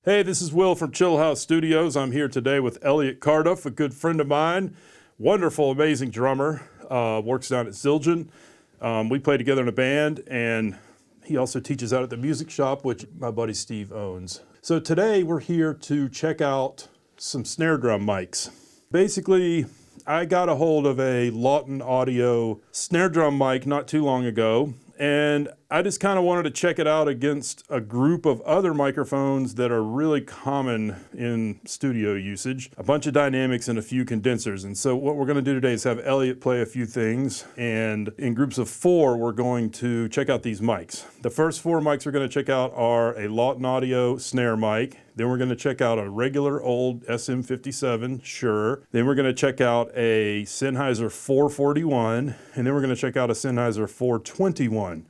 Hey, this is Will from Chill House Studios. I'm here today with Eliot Carduff, a good friend of mine, wonderful, amazing drummer, works down at Zildjian. We play together in a band, and he also teaches out at the music shop, which my buddy Steve owns. So today we're here to check out some snare drum mics. Basically, I got a hold of a Lauten Audio snare drum mic not too long ago, and I just kind of wanted to check it out against a group of other microphones that are really common in studio usage, a bunch of dynamics and a few condensers. And so what we're going to do today is have Eliot play a few things, and in groups of 4 we're going to check out these mics. The first 4 mics we're going to check out are a Lauten Audio Snare Mic, then we're going to check out a regular old SM57 Shure, then we're going to check out a Sennheiser 441, and then we're going to check out a Sennheiser 421.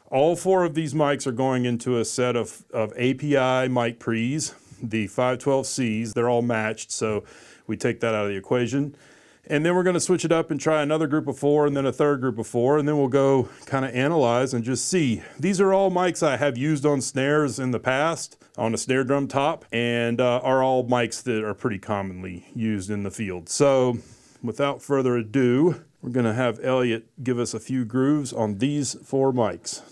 All 4 of these mics are going into a set of API mic pre's, the 512Cs. They're all matched, so we take that out of the equation. And then we're going to switch it up and try another group of 4 and then a third group of 4, and then we'll go kind of analyze and just see. These are all mics I have used on snares in the past, on a snare drum top, and are all mics that are pretty commonly used in the field. So without further ado, we're going to have Eliot give us a few grooves on these 4 mics.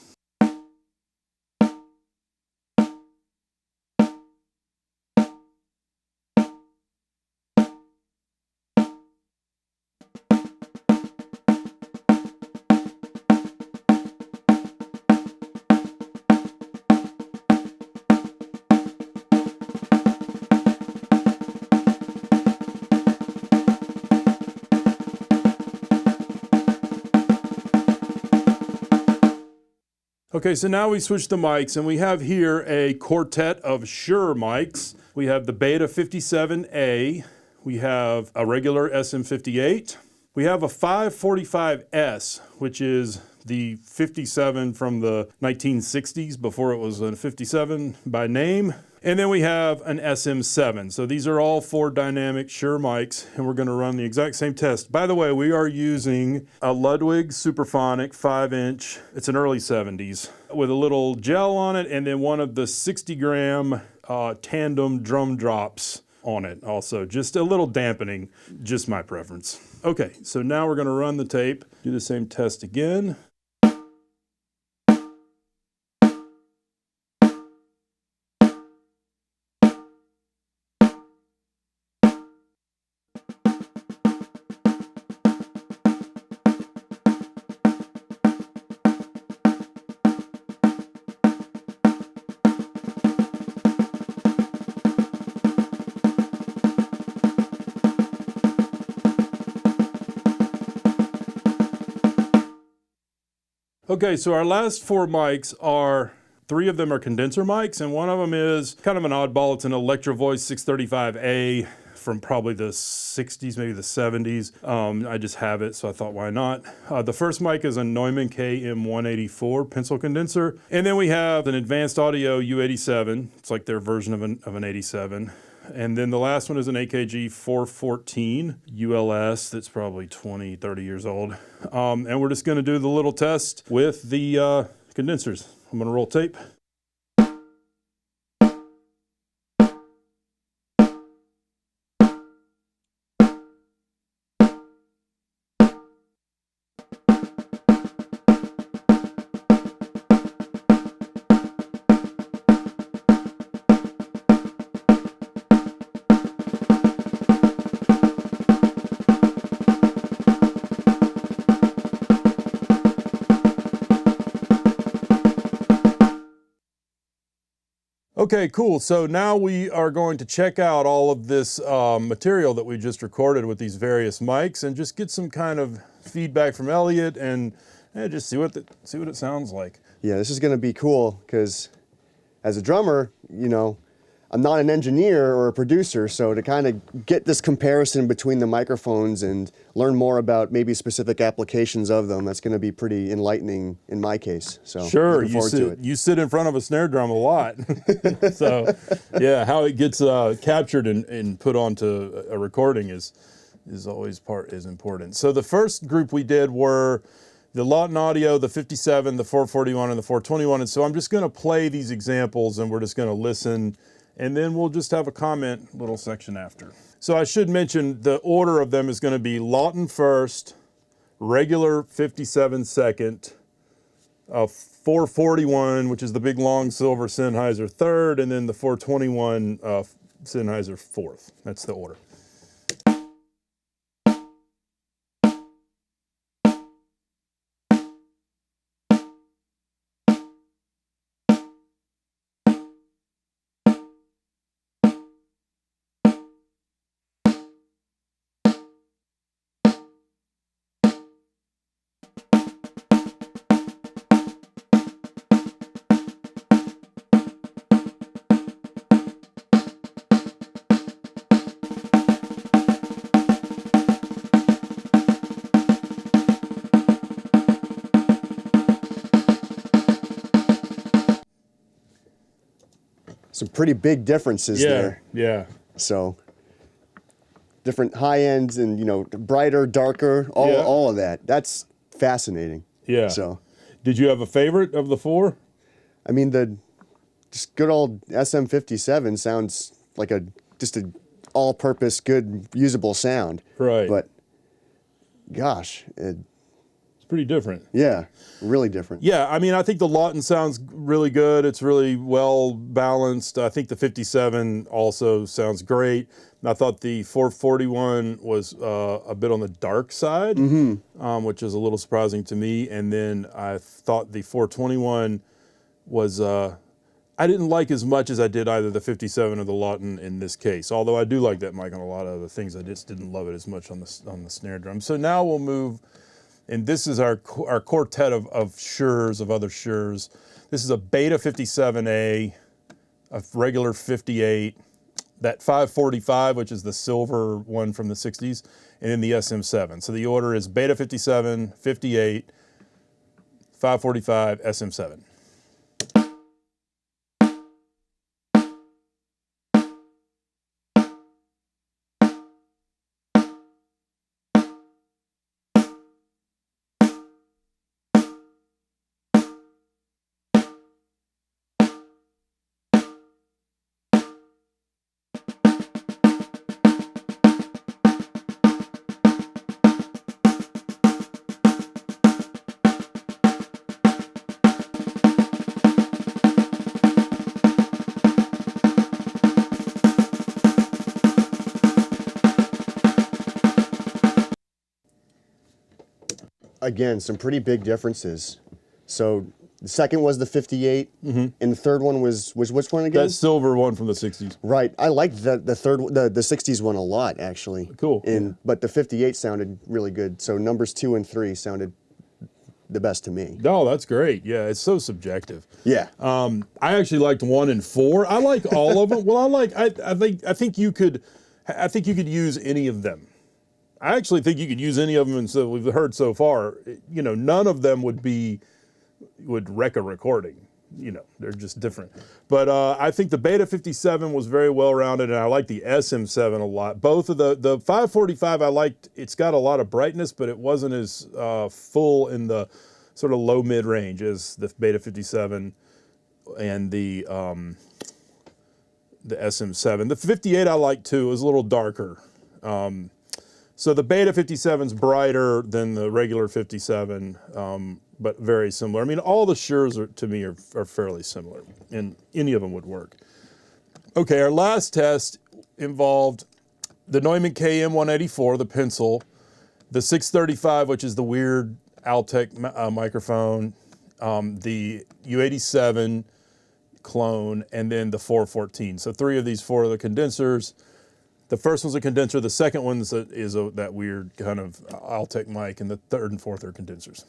Okay, so now we switch the mics, and we have here a quartet of Shure mics. We have the Beta 57A, we have a regular SM58, we have a 545S, which is the 57 from the 1960s before it was a 57 by name. And then we have an SM7. So these are all 4 dynamic Shure mics, and we're going to run the exact same test. By the way, we are using a Ludwig Supraphonic 5-inch. It's an early 70s with a little gel on it, and then one of the 60-gram tandem drum drops on it also. Just a little dampening, just my preference. Okay, so now we're going to run the tape, do the same test again. Okay, so our last 4 mics are, 3 of them are condenser mics, and one of them is kind of an oddball. It's an Electro Voice 635A from probably the 60s, maybe the 70s. I just have it, so I thought, why not? The first mic is a Neumann KM184 pencil condenser, and then we have an Advanced Audio U87. It's like their version of an 87. And then the last one is an AKG 414 ULS that's probably 20, 30 years old. And we're just going to do the little test with the condensers. I'm going to roll tape. Okay, cool. So now we are going to check out all of this material that we just recorded with these various mics and just get some kind of feedback from Eliot and just see what it sounds like. Yeah, this is going to be cool because as a drummer, you know, I'm not an engineer or a producer, so to kind of get this comparison between the microphones and learn more about maybe specific applications of them, that's going to be pretty enlightening in my case. So sure, looking forward to it. You sit in front of a snare drum a lot. So yeah, how it gets captured and put onto a recording is always important. So the first group we did were the Lauten Audio, the 57, the 441, and the 421. And so I'm just going to play these examples, and we're just going to listen and then we'll just have a comment little section after. So I should mention the order of them is going to be Lauten first, regular 57 second, 441, which is the big long silver Sennheiser third, and then the 421 Sennheiser fourth. That's the order. Some pretty big differences there. Yeah. So different high ends and, you know, brighter, darker, all of that. That's fascinating. Yeah. So did you have a favorite of the four? I mean, the just good old SM57 sounds like just a all-purpose good usable sound. Right. But gosh, It's pretty different. yeah, really different. Yeah, I mean, I think the Lauten sounds really good. It's really well balanced. I think the 57 also sounds great. And I thought the 441 was a bit on the dark side, which is a little surprising to me. And then I thought the 421 was, I didn't like as much as I did either the 57 or the Lauten in this case. Although I do like that mic on a lot of other things, I just didn't love it as much on the snare drum. So now we'll move. And this is our quartet of Shures, of other Shures. This is a Beta 57A, a regular 58, that 545, which is the silver one from the 60s, and then the SM7. So the order is Beta 57, 58, 545, SM7. Again, some pretty big differences. So the second was the 58, and the third one was which one again? That silver one from the 60s. Right. I liked the 60s one a lot, actually. Cool. But the 58 sounded really good. So numbers 2 and 3 sounded the best to me. Oh, that's great. Yeah, it's so subjective. Yeah. I actually liked 1 and 4. I like all of them. Well, I think you could use any of them. I actually think you could use any of them, and so we've heard so far, you know, none of them would wreck a recording. You know, they're just different. But I think the Beta 57 was very well rounded, and I like the SM7 a lot. Both of the 545 I liked. It's got a lot of brightness, but it wasn't as full in the sort of low mid range as the Beta 57 and the SM7. The 58 I liked too. It was a little darker. So the Beta 57's brighter than the regular 57, but very similar. I mean, all the Shures to me are fairly similar, and any of them would work. Okay, our last test involved the Neumann KM184, the pencil, the 635, which is the weird Altec microphone, the U87 clone, and then the 414. So 3 of these 4 are the condensers. The first one's a condenser, the second one is that weird kind of Altec mic, and the third and fourth are condensers.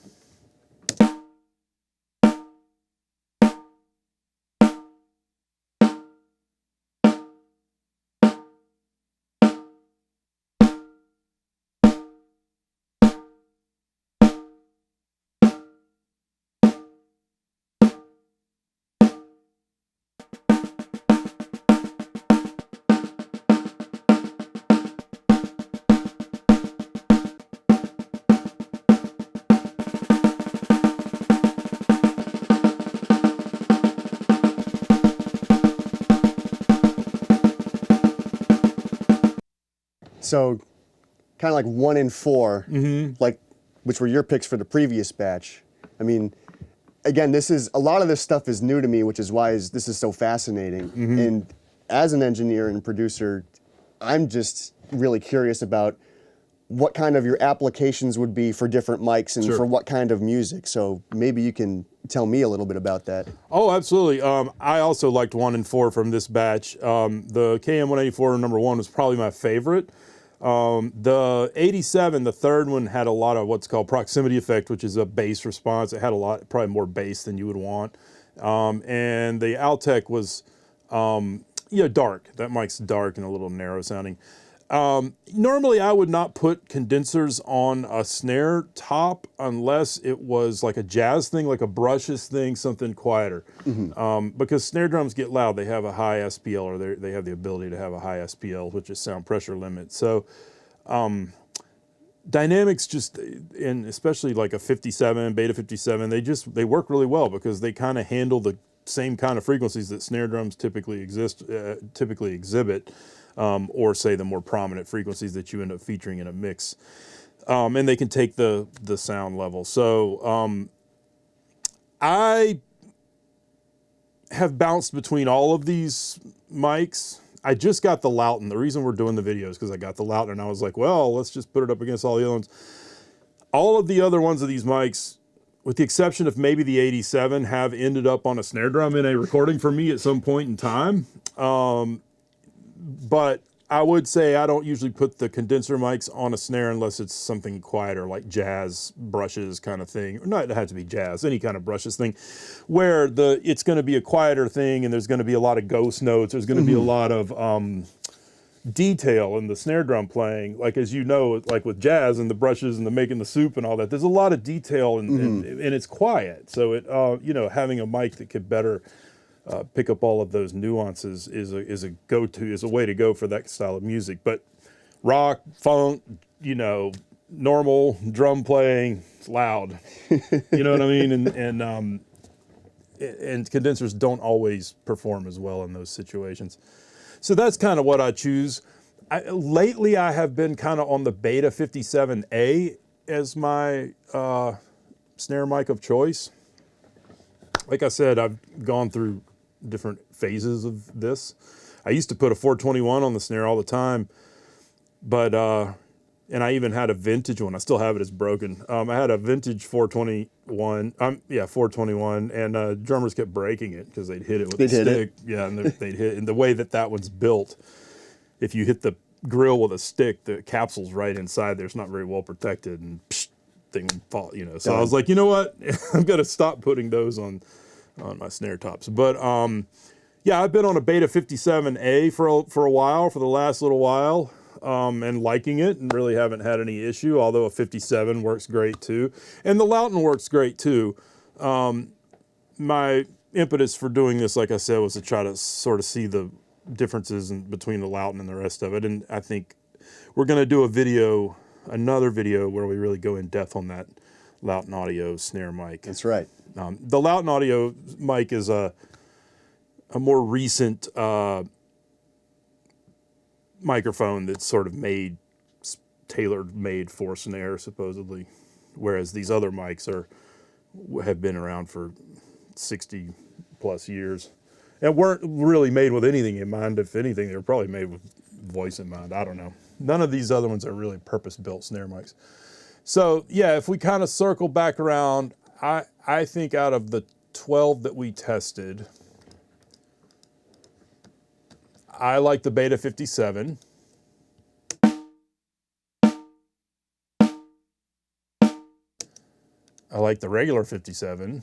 So kind of like 1 in 4, like, which were your picks for the previous batch. I mean, again, a lot of this stuff is new to me, which is why this is so fascinating. And as an engineer and producer, I'm just really curious about what kind of your applications would be for different mics and for what kind of music. So maybe you can tell me a little bit about that. Oh, absolutely. I also liked 1 in 4 from this batch. The KM184 #1 was probably my favorite. The 87, the third one, had a lot of what's called proximity effect, which is a bass response. It had a lot, probably more bass than you would want. And the Altec was, dark. That mic's dark and a little narrow sounding. Normally I would not put condensers on a snare top unless it was like a jazz thing, like a brushes thing, something quieter. Because snare drums get loud. They have a high SPL, or they have the ability to have a high SPL, which is sound pressure limit. So dynamics just, and especially like a 57, Beta 57, they work really well because they kind of handle the same kind of frequencies that snare drums typically exhibit. Or say the more prominent frequencies that you end up featuring in a mix. And they can take the sound level. So I have bounced between all of these mics. I just got the Lauten. The reason we're doing the video is because I got the Lauten and I was like, well, let's just put it up against all the other ones. All of the other ones of these mics, with the exception of maybe the 87, have ended up on a snare drum in a recording for me at some point in time. But I would say I don't usually put the condenser mics on a snare unless it's something quieter, like jazz brushes kind of thing. Or not, it has to be jazz, any kind of brushes thing, where it's going to be a quieter thing and there's going to be a lot of ghost notes. There's going to be a lot of detail in the snare drum playing. Like, as you know, like with jazz and the brushes and the making the soup and all that, there's a lot of detail and it's quiet. So having a mic that could better pick up all of those nuances is a way to go for that style of music. But rock, funk, normal drum playing, it's loud. You know what I mean? And condensers don't always perform as well in those situations. So that's kind of what I choose. Lately, I have been kind of on the Beta 57A as my snare mic of choice. Like I said, I've gone through different phases of this. I used to put a 421 on the snare all the time, but and I even had a vintage one. I still have it. It's broken. I had a vintage 421. 421, and drummers kept breaking it because they'd hit it with the stick. Yeah, and they'd hit. And the way that one's built, if you hit the grill with a stick, the capsule's right inside there. It's not very well protected, and thing would fall. So I was like, you know what? I'm gonna stop putting those on my snare tops. But I've been on a Beta 57A for a while, for the last little while, and liking it, and really haven't had any issue, although a 57 works great too. And the Lauten works great too. My impetus for doing this, like I said, was to try to sort of see the differences between the Lauten and the rest of it. And I think we're going to do another video where we really go in depth on that Lauten Audio snare mic. That's right. The Lauten Audio mic is a more recent microphone that's sort of tailor-made for snare, supposedly, whereas these other mics have been around for 60 plus years and weren't really made with anything in mind. If anything, they were probably made with voice in mind. I don't know. None of these other ones are really purpose-built snare mics. So yeah, if we kind of circle back around, I think out of the 12 that we tested, I like the Beta 57. I like the regular 57.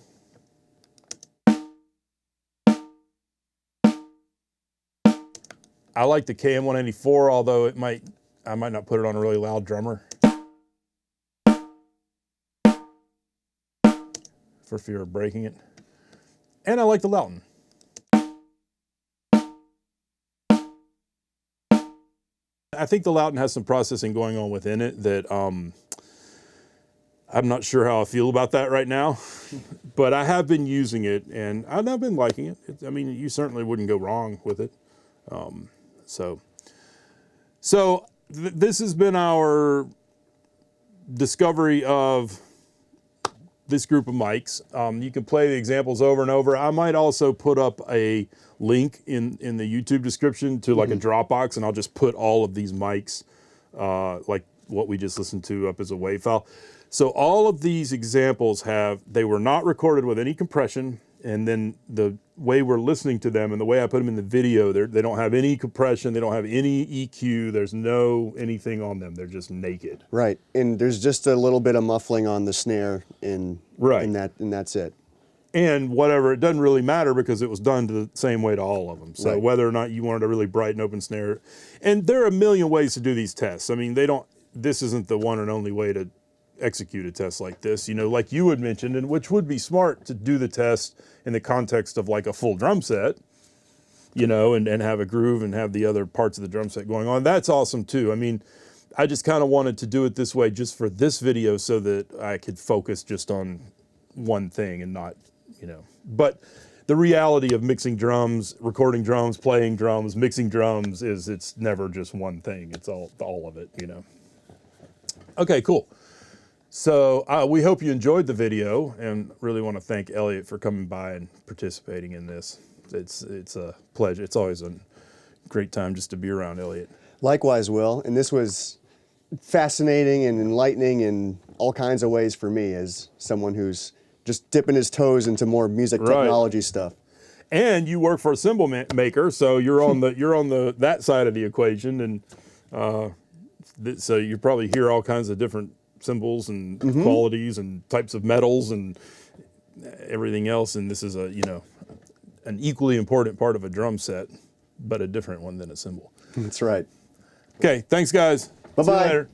I like the KM184, although I might not put it on a really loud drummer for fear of breaking it. And I like the Lauten. I think the Lauten has some processing going on within it that I'm not sure how I feel about that right now, but I have been using it and I've been liking it. I mean, you certainly wouldn't go wrong with it. So this has been our discovery of this group of mics. You can play the examples over and over. I might also put up a link in the YouTube description to like a Dropbox, and I'll just put all of these mics, like what we just listened to, up as a WAV file. So all of these examples they were not recorded with any compression, and then the way we're listening to them and the way I put them in the video, they don't have any compression, they don't have any EQ, there's no anything on them, they're just naked. Right, and there's just a little bit of muffling on the snare, and that's it. And whatever, it doesn't really matter because it was done the same way to all of them. So whether or not you wanted a really bright and open snare, and there are a million ways to do these tests. I mean, this isn't the one and only way to execute a test like this, you know, like you had mentioned, and which would be smart to do the test in the context of like a full drum set, you know, and have a groove and have the other parts of the drum set going on. That's awesome too. I mean, I just kind of wanted to do it this way just for this video so that I could focus just on one thing and not, you know, but the reality of mixing drums, recording drums, playing drums, mixing drums is it's never just one thing. It's all of it, you know. Okay, cool. So we hope you enjoyed the video, and really want to thank Eliot for coming by and participating in this. It's a pleasure. It's always a great time just to be around Eliot. Likewise, Will, and this was fascinating and enlightening in all kinds of ways for me as someone who's just dipping his toes into more music technology stuff. And you work for a cymbal maker, so you're on that side of the equation, and so you probably hear all kinds of different cymbals and qualities and types of metals and everything else. And this is an equally important part of a drum set, but a different one than a cymbal. That's right. Okay, thanks guys. Bye-bye. See you later.